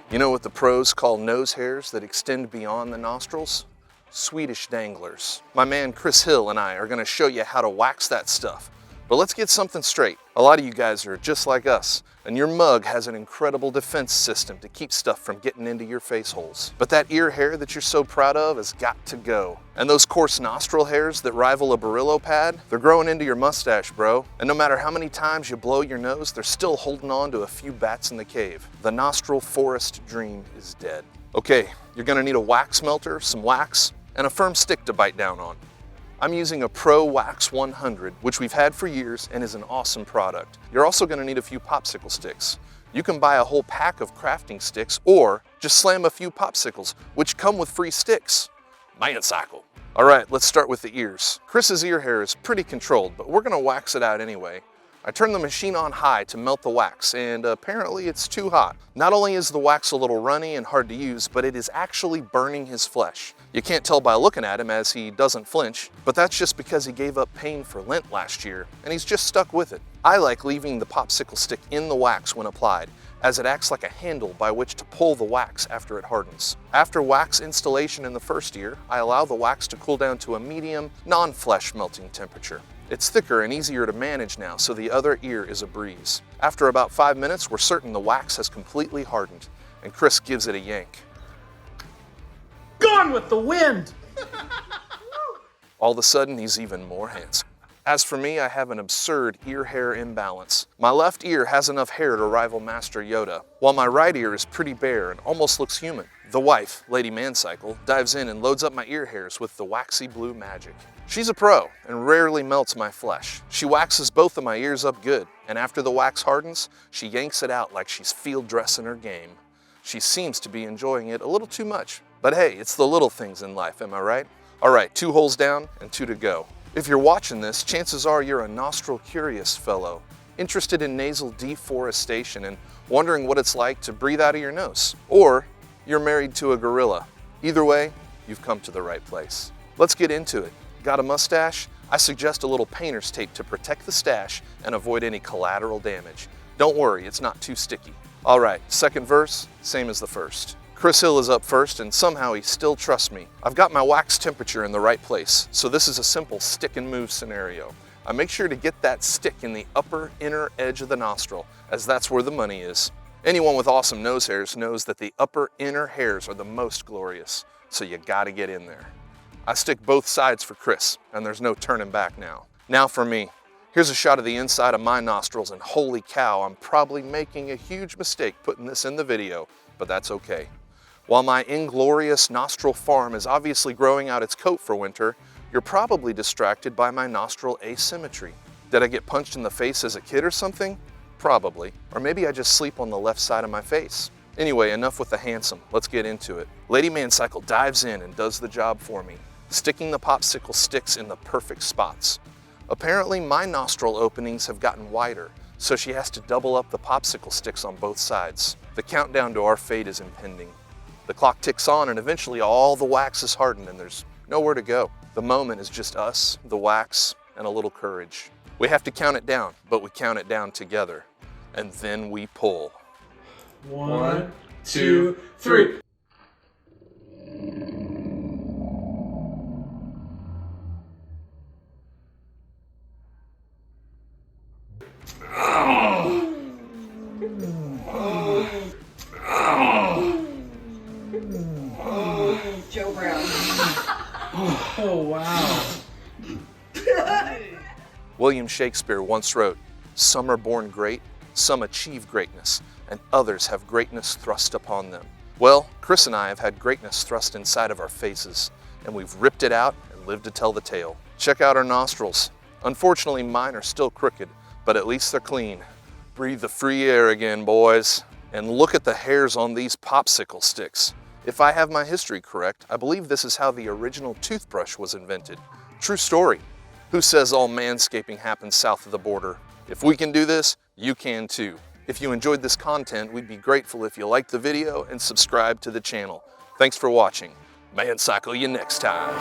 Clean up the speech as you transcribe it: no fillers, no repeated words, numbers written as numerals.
You know what the pros call nose hairs that extend beyond the nostrils? Swedish danglers. My man Chris Hill and I are going to show you how to wax that stuff. But let's get something straight. A lot of you guys are just like us, and your mug has an incredible defense system to keep stuff from getting into your face holes. But that ear hair that you're so proud of has got to go. And those coarse nostril hairs that rival a Brillo pad, they're growing into your mustache, bro. And no matter how many times you blow your nose, they're still holding on to a few bats in the cave. The nostril forest dream is dead. Okay, you're gonna need a wax melter, some wax, and a firm stick to bite down on. I'm using a Pro Wax 100, which we've had for years and is an awesome product. You're also going to need a few popsicle sticks. You can buy a whole pack of crafting sticks or just slam a few popsicles, which come with free sticks. Mancycle. All right, let's start with the ears. Chris's ear hair is pretty controlled, but we're going to wax it out anyway. I turned the machine on high to melt the wax, and apparently it's too hot. Not only is the wax a little runny and hard to use, but it is actually burning his flesh. You can't tell by looking at him as he doesn't flinch, but that's just because he gave up pain for Lent last year, and he's just stuck with it. I like leaving the popsicle stick in the wax when applied, as it acts like a handle by which to pull the wax after it hardens. After wax installation in the first ear, I allow the wax to cool down to a medium, non-flesh melting temperature. It's thicker and easier to manage now, so the other ear is a breeze. After about 5 minutes, we're certain the wax has completely hardened, and Chris gives it a yank. Gone with the wind! All of a sudden, he's even more handsome. As for me, I have an absurd ear hair imbalance. My left ear has enough hair to rival Master Yoda, while my right ear is pretty bare and almost looks human. The wife, Lady Mancycle, dives in and loads up my ear hairs with the waxy blue magic. She's a pro and rarely melts my flesh. She waxes both of my ears up good, and after the wax hardens, she yanks it out like she's field dressing her game. She seems to be enjoying it a little too much. But hey, it's the little things in life, am I right? All right, 2 holes down and 2 to go. If you're watching this, chances are you're a nostril curious fellow, interested in nasal deforestation and wondering what it's like to breathe out of your nose. Or you're married to a gorilla. Either way, you've come to the right place. Let's get into it. Got a mustache? I suggest a little painter's tape to protect the stash and avoid any collateral damage. Don't worry, it's not too sticky. All right, second verse, same as the first. Chris Hill is up first, and somehow he still trusts me. I've got my wax temperature in the right place, so this is a simple stick and move scenario. I make sure to get that stick in the upper inner edge of the nostril, as that's where the money is. Anyone with awesome nose hairs knows that the upper inner hairs are the most glorious, so you gotta get in there. I stick both sides for Chris, and there's no turning back now. Now for me. Here's a shot of the inside of my nostrils, and holy cow, I'm probably making a huge mistake putting this in the video, but that's okay. While my inglorious nostril farm is obviously growing out its coat for winter, you're probably distracted by my nostril asymmetry. Did I get punched in the face as a kid or something? Probably. Or maybe I just sleep on the left side of my face. Anyway, enough with the handsome. Let's get into it. Lady Mancycle dives in and does the job for me, sticking the popsicle sticks in the perfect spots. Apparently, my nostril openings have gotten wider, so she has to double up the popsicle sticks on both sides. The countdown to our fate is impending. The clock ticks on, and eventually all the wax is hardened and there's nowhere to go. The moment is just us, the wax, and a little courage. We have to count it down, but we count it down together. And then we pull. 1, 2, 3. Joe Brown. Oh, wow. William Shakespeare once wrote, "Some are born great, some achieve greatness, and others have greatness thrust upon them." Well, Chris and I have had greatness thrust inside of our faces, and we've ripped it out and lived to tell the tale. Check out our nostrils. Unfortunately, mine are still crooked, but at least they're clean. Breathe the free air again, boys. And look at the hairs on these popsicle sticks. If I have my history correct, I believe this is how the original toothbrush was invented. True story. Who says all manscaping happens south of the border? If we can do this, you can too. If you enjoyed this content, we'd be grateful if you liked the video and subscribe to the channel. Thanks for watching. Mancycle you next time.